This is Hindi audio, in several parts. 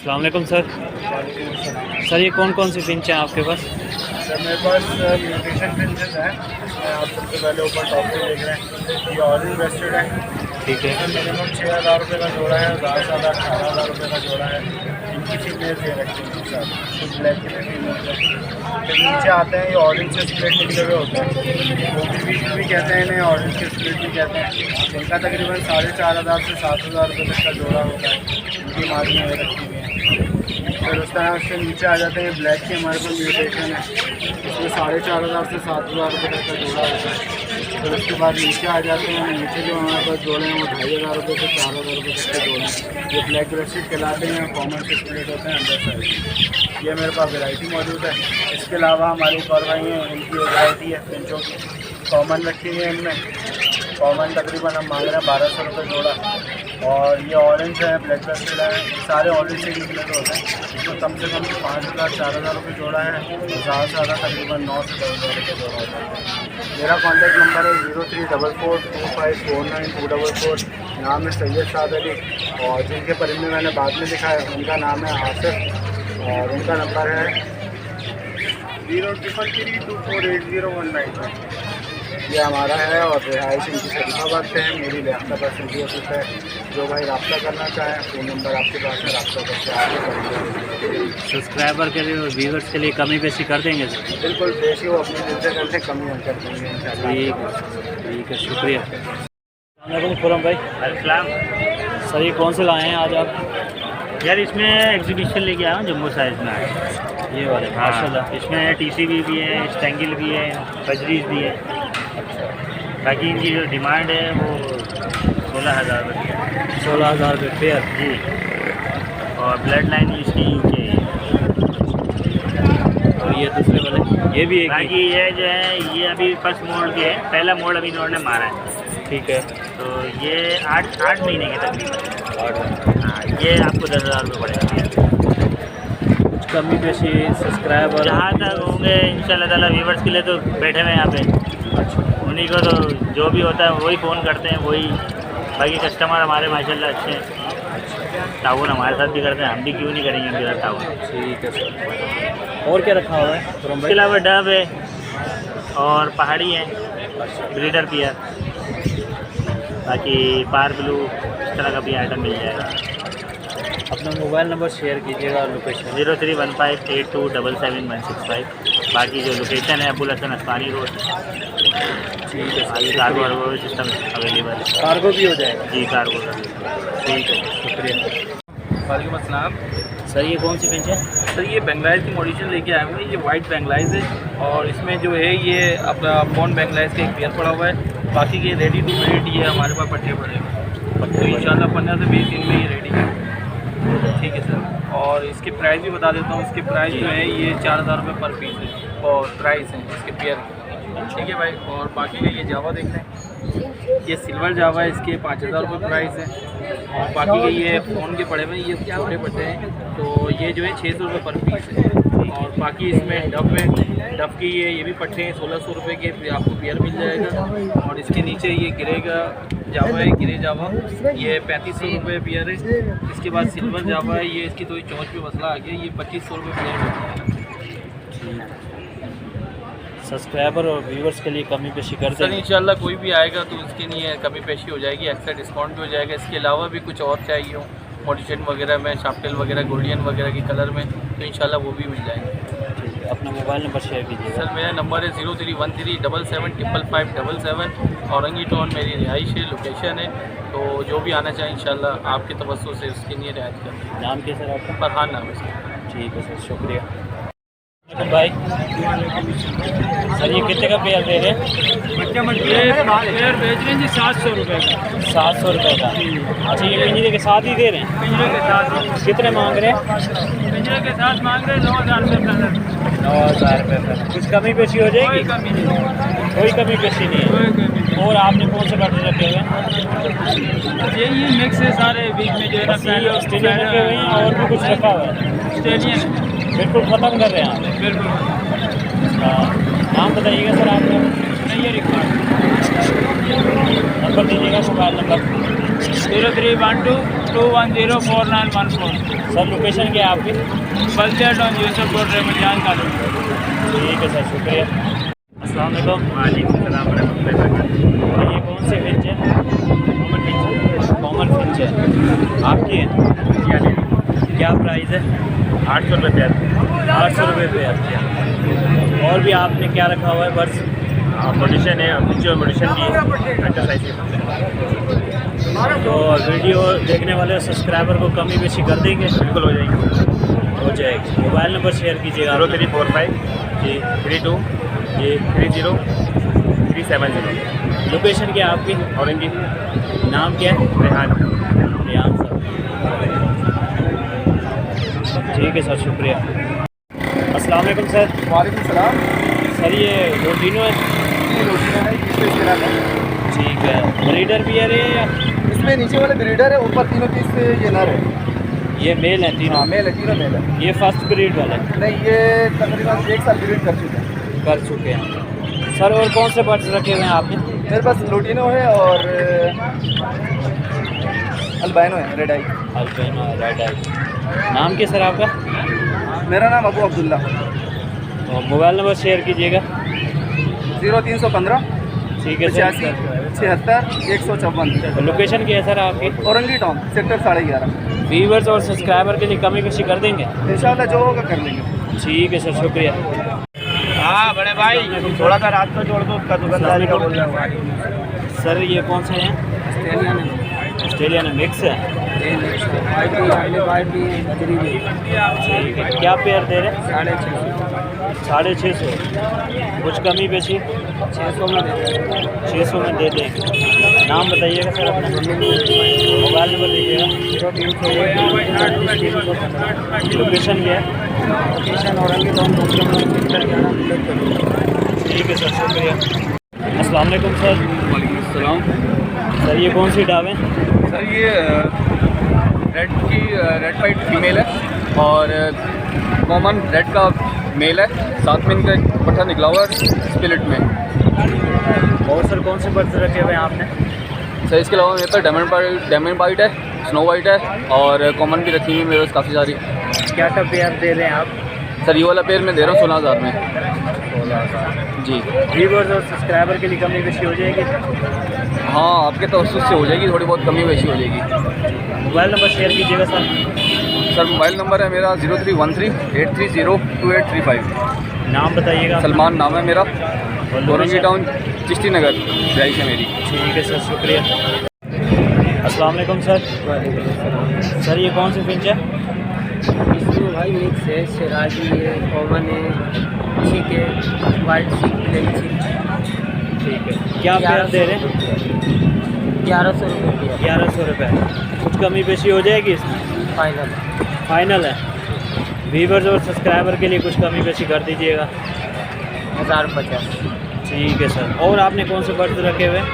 अस्सलाम वालेकुम सर। सर ये कौन कौन सी फिंच हैं आपके पास? सर मेरे पास म्यूटेशन फिंचेस हैं। आप सबसे पहले ऊपर टॉप पे देख रहे हैं, ये ऑरेंज वेस्टेड है। ठीक है। सर मिनिमम 6,000 रुपये का जोड़ा है, ज़्यादा से ज़्यादा 18,000 रुपये का जोड़ा है। इनकी फीमेल दे रखी है सर, कुछ ब्लैक के लिए फीमेल है। फिर नीचे आते हैं, ये ऑरेंज से स्प्लिट निकले हुए होते हैं, वो भी कहते हैं इन्हें, ऑरेंज के स्प्लिट भी कहते हैं। इनका तकरीबन 4,500 से 7,000 रुपये तक का जोड़ा होता है। इनकी मार्जिन में रखी हुई है। फिर उस तरह उसके नीचे आ जाते हैं, ब्लैक के हमारे पास म्यूटेशन है, इसमें 4,500 से 7,000 रुपये तक का जोड़ा होता है। फिर उसके बाद नीचे आ जाते हैं, नीचे जो हमारे पास जोड़े हैं वो 2,500 रुपये से 4,000 रुपये तक के जोड़े हैं। ये ब्लैक ब्रेस्टेड कहलाते हैं, कॉमन से स्प्लिट होते हैं अंदर साइड। ये मेरे पास वैरायटी मौजूद है। इसके अलावा हमारी एक और भाई हैं, इनकी वैरायटी है फिंचों की, कॉमन रखी हुई है इनमें। कॉमन तकरीबन हम मांग रहे हैं 1,200 रुपये जोड़ा। और ये ऑरेंज है, ब्लैक ब्रेस्टेड है, सारे ऑरेंज से निकले होते हैं। इसमें कम से कम 5,000 4,000 रुपये जोड़ा है, ज़्यादा से ज़्यादा तकरीबन 9 से 10,000 रुपये जोड़ा होता है। मेरा कॉन्टैक्ट नंबर है 03442549 नाम है सैयद साद अली। और जिनके परिंदे मैंने बाद में दिखाया उनका नाम है आसिफ, और उनका नंबर है 0333248019। ये हमारा है और रिहाइश इनकी शरीफाबाद से है। मेरी लियाकत सिंधी ऑफिस है। जो भाई रब्ता करना चाहें, फ़ोन नंबर आपके पास है, रब्ता करके आगे करेंगे। सब्सक्राइबर के लिए और व्यूवर्स के लिए कमी पेशी कर देंगे सर? बिल्कुल बेशी वो अपने दिल से करते, कमी हम कर देंगे इंशाल्लाह। ठीक है, शुक्रिया। अस्सलाम वालेकुम खुरम भाई। अलैक्म। सर ये कौन से लाए हैं आज आप? यार इसमें एग्जीबिशन लेके आया हूँ जम्बो साइज़ में आज। ये वाले माशाल्लाह। इसमें TCB भी है, स्टेंगिल भी है, बजरीज भी है। बाकी इनकी जो डिमांड है वो 16,000 रुपये है। 16,000 रुपये पेयर जी। और ब्लड लाइन इसकी UK है। और ये दूसरे वाले ये भी एक बाकी ये जो है ये अभी फर्स्ट मोड के है, पहला मोड अभी इन्होंने मारा है। ठीक है। तो ये 8 महीने के तकरीबन। हाँ, ये आपको 10,000 रुपये पड़ेगा। कुछ कमी पेशी सब्सक्राइबर जहाँ तक होंगे इंशाल्लाह ताला व्यूवर्स के लिए तो बैठे हुए हैं यहाँ पे, उन्हीं को तो जो भी होता है वही फ़ोन करते हैं वही। बाकी कस्टमर हमारे माशाल्लाह अच्छे हैं, ताउन हमारे साथ भी करते हैं, हम भी क्यों नहीं करेंगे उनके साथ ताउन। ठीक है सर। और क्या रखा हुआ है खुरम इसके भाई? अलावा डब है और पहाड़ी है, ब्रीडर पियर। बाकी पार ब्लू इस तरह का भी आइटम मिल जाएगा। अपना मोबाइल नंबर शेयर कीजिएगा और लोकेशन। 031582776165। बाकी जो लोकेशन है अबुल हसन अस्मानी रोड। ठीक है बाकी कार्गो वार्गो सिस्टम अवेलेबल है। कार्गो भी हो जाएगा? जी कार्गो का। ठीक है, शुक्रिया। वालेकुम अस्सलाम। सर ये कौन सी फिंच है? सर ये बेंगलाइज की मॉडिशन लेके आए हुए हैं। ये वाइट बेंगलाइज है और इसमें जो है ये अपना फोन बेंगलाइज का एक पेयर पड़ा हुआ है। बाकी के रेडी टू ब्रीड ये हमारे पास पट्टे पड़े हुए हैं, तो इंशाल्लाह 15 से 20 दिन में ये रेडी है। ठीक है सर। और इसके प्राइस भी बता देता हूँ। इसके प्राइस जो है ये 4,000 रुपये पर पीस है और प्राइस है इसके पेयर के। ठीक है भाई। और बाकी का ये जावा देख लें, ये सिल्वर जावा है, इसके 5,000 रुपये प्राइस है। और बाकी के ये फ़ोन के पड़े हुए ये छोटे पट्टे हैं, तो ये जो है 600 रुपये पर पीस है। और बाकी इसमें डब है, डब की ये भी पट्टे हैं 1,600 रुपये के, फिर आपको पेयर मिल जाएगा। और इसके नीचे ये गिरेगा जावा है, गिरे जावा, ये 3,500 रुपये पेयर है। इसके बाद सिल्वर जावा है, ये इसकी थोड़ी चौंच पे मसला आ गया, ये 2,500 रुपये पेयर है। सब्सक्राइबर और व्यूवर्स के लिए कमी पेशी कर सर देंगे इंशाल्लाह कोई भी आएगा तो उसके लिए कमी पेशी हो जाएगी, एक्स्ट्रा डिस्काउंट भी हो जाएगा। इसके अलावा भी कुछ और चाहिए हो मॉडिशन वगैरह में, शाफ्टेल वगैरह, गोल्डियन वगैरह के कलर में, तो इंशाल्लाह वो भी मिल जाएंगे। ठीक है, अपना मोबाइल नंबर शेयर कीजिएगा। सर मेरा नंबर है 0313775555। औरंगी टाउन मेरी रिहाइश है, लोकेशन है। तो जो भी आना चाहे इंशाल्लाह आपके तवज्जो से उसके लिए रियायत कर। नाम क्या सर आपका? फरहान नाम है सर। ठीक है सर, शुक्रिया। भाई सर ये कितने का पेयर दे रहे हैं? पेयर बेच रहे हैं जी 700 रुपये का। 700 रुपये का। अच्छा ये पिंजरे के साथ ही दे रहे हैं? पिंजरे के साथ। कितने मांग रहे हैं? पिंजरे के साथ मांग रहे हैं 9,000 रुपये कलर। 9,000 रुपये का। कुछ कमी पेशी हो कोई जाएगी? कमी नहीं, कोई कमी पेशी नहीं कोई है। कमी नहीं। और आपने कौन से पैटर्न रखे हुए हैं? ये मिक्स है सारे, बीच में जो है ना ऑस्ट्रेलियन रखे हुए हैं और भी कुछ रखा हुआ है? ऑस्ट्रेलियन। बिल्कुल ख़त्म कर रहे हैं आप? बिल्कुल। नाम बताइएगा सर आपका? नहीं ये रिकॉर्ड नंबर दीजिएगा, मोबाइल नंबर। 0312 2104914। सर लोकेशन क्या है आपकी? बल्दिया टाउन यूसुफ रोड रेमजान कॉलोनी। ठीक है सर, शुक्रिया। अस्सलाम वालेकुम। वालेकुम सलाम रहमतुल्लाहि व और ये कौन से फिंच है? कॉमन फिंच है, आपकी है? बरकातहू। क्या प्राइस है? 800 रुपये पेयर। 800 रुपये पे है। और भी आपने क्या रखा हुआ है बर्ड्स? मोडिशन है, पीछे मोडिशन की एक्सरसाइज की। तो वीडियो देखने वाले सब्सक्राइबर को कमी बेशी कर देंगे? बिल्कुल हो जाएगी। हो जाएगी। मोबाइल नंबर शेयर कीजिएगा। 0345 जी 32 जी। 30 370। लोकेशन क्या है आपकी? औरंगी नाम क्या है? रेहान। रियान सर। ठीक है सर, शुक्रिया। अस्सलाम वालेकुम सर। वालेकुम सलाम। सर ये रोटिनो है? ठीक है। ब्रीडर भी है रे या? इसमें नीचे वाले ब्रीडर है, ऊपर तीनों पीस ये नर है। ये मेल है तीनों? हाँ मेल है, तीनों मेल है। ये फर्स्ट ब्रीड वाला है? नहीं, ये तकरीबन 1 साल ब्रीड कर चुके हैं। कर चुके हैं सर। और कौन से बर्ड्स रखे हुए हैं आपने? मेरे पास लोटिनो है और अल्बाइनो है, रेड आई। अल्बाइनो रेड आई। नाम क्या सर आपका? मेरा नाम अबू अब्दुल्ला। और मोबाइल नंबर शेयर कीजिएगा। 0315 ठीक है सर। 85 76 154। लोकेशन क्या है सर आपकी? Orangi town sector 11.5। व्यूवर्स और सब्सक्राइबर के लिए कमी बेशी कर देंगे? इंशाल्लाह जो होगा कर लेंगे। ठीक है सर, शुक्रिया। हाँ बड़े भाई, थोड़ा सा रात को जोड़ दो, उसका दुकानदारी का बोल रहा हूँ। सर ये कौन से हैं? ऑस्ट्रेलियन मिक्स है। ठीक है। क्या पेयर दे रहे हैं? 650। कुछ कमी बेशी 600 में दे देंगे। नाम बताइएगा सर अपना। मोबाइल नंबर दीजिएगा। लोकेशन क्या है? ठीक है सर, शुक्रिया। अस्सलाम वालेकुम सर। वालेकुम सलाम। सर ये कौन सी डाव है? सर ये रेड वाइट फीमेल है और कॉमन रेड का मेल है। साथ में इनका एक पट्टा निकला हुआ है स्पिलिट में। और सर कौन से बर्ड्स रखे हुए हैं आपने? सर इसके अलावा मेरे पास डायमंड वाइट है, स्नो वाइट है और कॉमन भी रखी हुई है मेरे पास काफ़ी सारी। क्या क्या पेयर दे रहे हैं आप? सर ये वाला पेयर मैं दे रहा हूँ 16,000 में। 16,000 जी व्यूवर्स और सब्सक्राइबर के लिए कमी बेशी हो जाएगी? हाँ, आपके तवज्जुह से हो जाएगी, थोड़ी बहुत कमी बेशी हो जाएगी। मोबाइल नंबर शेयर कीजिएगा सर। सर मोबाइल नंबर है मेरा 0313-830-2835। नाम बताइएगा। सलमान नाम है मेरा। और औरंगी टाउन चिश्ती नगर रहाइश है मेरी। ठीक है सर, शुक्रिया। अस्सलाम वालेकुम सर। सर ये कौन सी फिंच है? इसमें भाई मिक्स है, शराजी है, कॉमन है, ठीक है, वाइट सीट, ब्लैक सीट। ठीक है। क्या पेयर दे रहे हैं? 1100 रुपये 1100 रुपये। कुछ कमी बेशी हो जाएगी इसमें? फाइनल। फाइनल है। व्यूवर्स और सब्सक्राइबर के लिए कुछ कमी बेशी कर दीजिएगा। 1050। ठीक है सर। और आपने कौन से बर्ड्स रखे हुए हैं?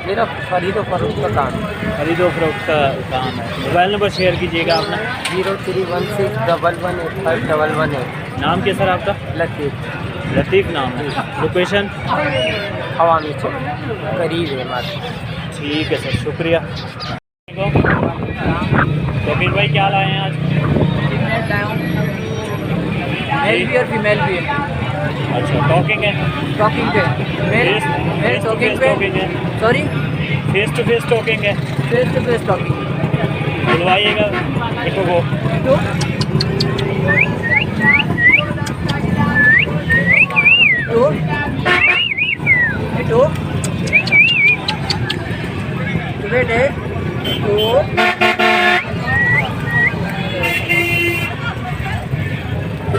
मेरा खरीदो फरोख्त का काम है। खरीदो फरोख्त का काम है। मोबाइल नंबर शेयर कीजिएगा अपना। 0316118511 नाम क्या सर आपका? लतीफ़। लतीफ़ नाम है। लोकेशन? हवामी चौक करीब है हमारे। ठीक है सर, शुक्रिया। तो फिर भाई क्या लाए हैं आज? मेल भी और फीमेल भी है। अच्छा, टॉकिंग है? टॉकिंग पे मेल टॉकिंग पे, टॉकिंग है। Sorry face to face talking है। Face to face talking. बुलवाइएगा देखो वो।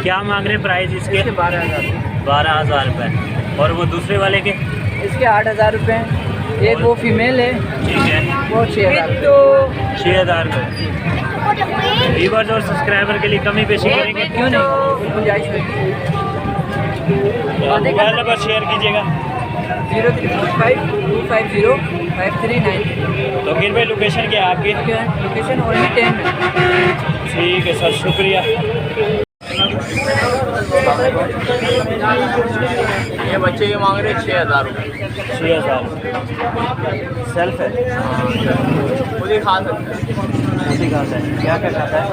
क्या मांग रहे हैं प्राइस इसके? 12,000। 12,000 रुपये। और वो दूसरे वाले के? इसके 8,000 रुपये। एक वो फीमेल है, ठीक है, वो 6,000। 6,000 रुपये। व्यूवर्स और सब्सक्राइबर के लिए कमी पेशी करेंगे? क्यों नहीं, गुंजाइश में। मोबाइल नंबर शेयर कीजिएगा। 0345-250-5393। तो फिर भाई लोकेशन क्या है आपकी? लोकेशन ओनली 10 में। ठीक है सर, शुक्रिया। ये बच्चे ये मांग रहे 6,000 रुपये। 6,000 सेल्फ है? खुद ही खा सकते हैं। दिखाता है, क्या क्या खाता है?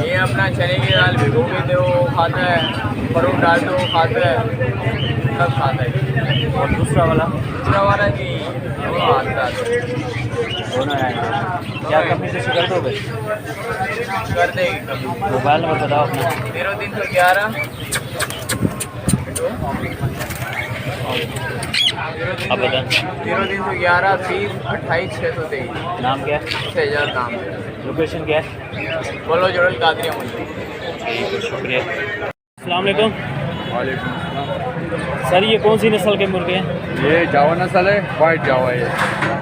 ये अपना चने की दाल भिगो के दो खाता है, फरूट डाल दो खाता है, सब खाता है। और दूसरा वाला दूसरा वाला कि दोनों आता है, दोनों आएंगे। क्या कमी पेशी कर दोगे? कर देगी कभी। मोबाइल नंबर बताओ अपना। 0311 अब बता। 0311 30 28 623। नाम क्या है? 6000 नाम है। लोकेशन क्या है? बोलो जोड़ल कादरिया मुझे। ठीक है, शुक्रिया। अस्सलाम वालेकुम वालेकुम सर, ये कौन सी नस्ल के मुर्गे हैं? ये जावा नस्ल है, वाइट जावा है ये।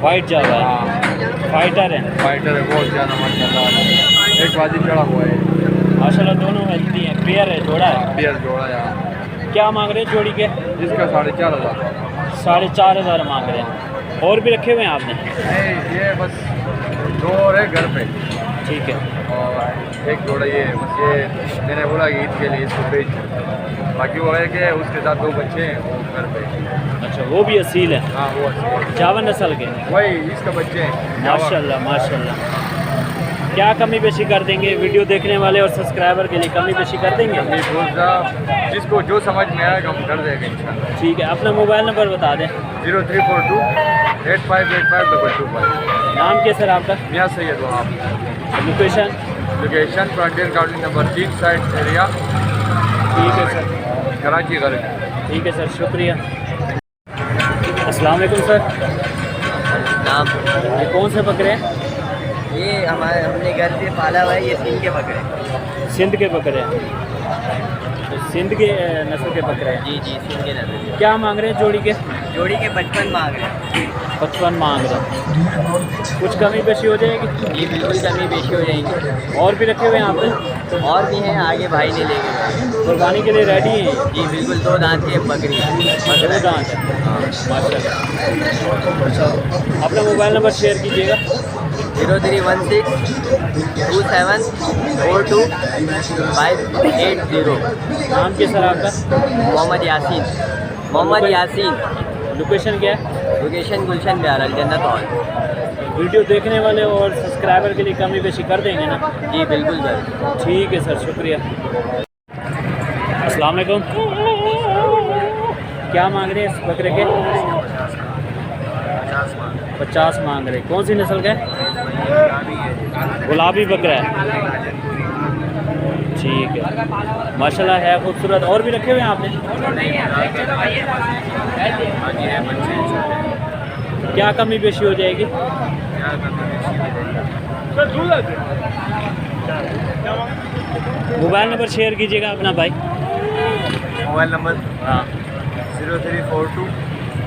वाइट जावा है, हाँ फाइटर है। फाइटर है, बहुत ज़्यादा माशाल्लाह, एक बाजी चढ़ा हुआ है, माशाल्लाह दोनों हेल्दी हैं। पेयर है, जोड़ा है। पेयर जोड़ा यहाँ। क्या मांग रहे हैं जोड़ी के? इसका 4,500। 4,500 मांग रहे हैं। और भी रखे हुए हैं आपने? नहीं, ये बस 2 और है घर पे, ठीक है, और एक जोड़ा ये बस, ये मैंने बोला कि ईद के लिए इसको बेच दो। बाकी वो है कि उसके साथ 2 बच्चे हैं वो घर पे। अच्छा, वो भी असील है। हाँ वो अच्छे हैं। जावा नस्ल के? वही इसका बच्चे हैं जावा। माशाल्लाह माशाल्लाह। क्या कमी पेशी कर देंगे? वीडियो देखने वाले और सब्सक्राइबर के लिए कमी पेशी कर देंगे? नहीं बोलता, जिसको जो समझ में आएगा हम कर देंगे इंशाल्लाह। ठीक है, अपना मोबाइल नंबर बता दें। 0342 8585 नाम क्या सर आपका? मियाँ सैयद वहाँ। Location? Location frontier county number 3 side area, ठीक है सर, कराची घर। ठीक है सर, शुक्रिया। अस्सलाम वालेकुम सर, नाम ये कौन से बकरे हैं? ये हमने घर पे पाला हुआ है, ये सिंह के बकरे। सिंध के बकरे हैं। तो सिंध के नस्ल के बकरे हैं। जी जी, सिंह के नस्ल। क्या मांग रहे हैं जोड़ी के? जोड़ी के 55 मांग रहे हैं। 55 मांग रहे हैं। कुछ कमी पेशी हो जाएगी? जी बिल्कुल कमी पेशी हो जाएंगी। और भी रखे हुए हैं आपने? और भी हैं, आगे भाई ने लेके गए। कुर्बानी के लिए रेडी हैं? जी बिल्कुल, 2 दांत की बकरी है। 2 दांत है, माशाल्लाह। अच्छा, अपना मोबाइल नंबर शेयर कीजिएगा। 0316 27 42 580। नाम क्या सर आपका? मोहम्मद यासीन। मोहम्मद यासीन। लोकेशन क्या है? लोकेशन गुलशन बिहार जन्नत हॉल। वीडियो देखने वाले और सब्सक्राइबर के लिए कमी पेशी कर देंगे ना? जी बिल्कुल सर। ठीक है सर, शुक्रिया। अस्सलाम वालेकुम। क्या मांग रहे हैं इस बकरे के? 50 मांग रहे हैं। कौन सी नस्ल का है? गुलाबी बकरा है, ठीक है, माशाल्लाह है खूबसूरत। और भी रखे हुए हैं आपने? क्या कमी पेशी हो जाएगी? मोबाइल नंबर शेयर कीजिएगा अपना भाई। मोबाइल नंबर हाँ 0342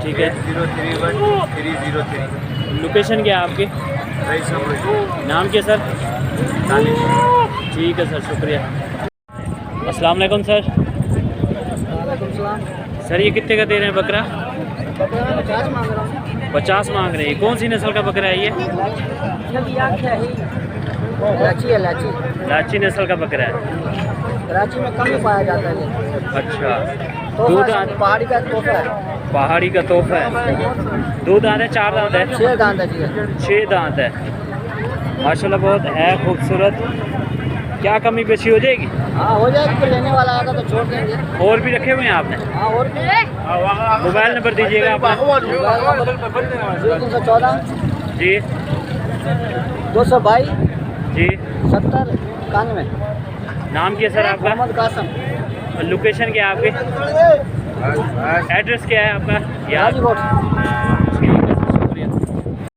ठीक है। 8031 303। लोकेशन क्या है आपकी? नाम क्या सर? ठीक है सर, शुक्रिया। अस्सलाम वालेकुम सर। सर ये कितने का दे रहे हैं बकरा? 50 मांग रहा हूँ। 50 मांग रहे हैं। कौन सी नस्ल का बकरा है ये? लाची है, लाची। लाची नस्ल का बकरा है। कराची में कम ही पाया जाता है ये। अच्छा, तोहफा 2 है, दांत? पहाड़ी का तोहफा है। पहाड़ी का तोहफा है। 2 दांत है, 4 दांत है? 6 दांत है जी। 6 दांत है, माशाल्लाह बहुत है खूबसूरत। क्या कमी पेशी हो जाएगी? हाँ हो जाएगी, तो लेने वाला आएगा तो छोड़ देंगे। और भी रखे हुए हैं आपने? हाँ और भी। मोबाइल नंबर दीजिएगा अपना। 0314 जी 222 जी। 70 91। नाम क्या सर आपका? मोहम्मद कासम। और लोकेशन क्या है आपकी? एड्रेस क्या है आपका? हाजी रोड। ठीक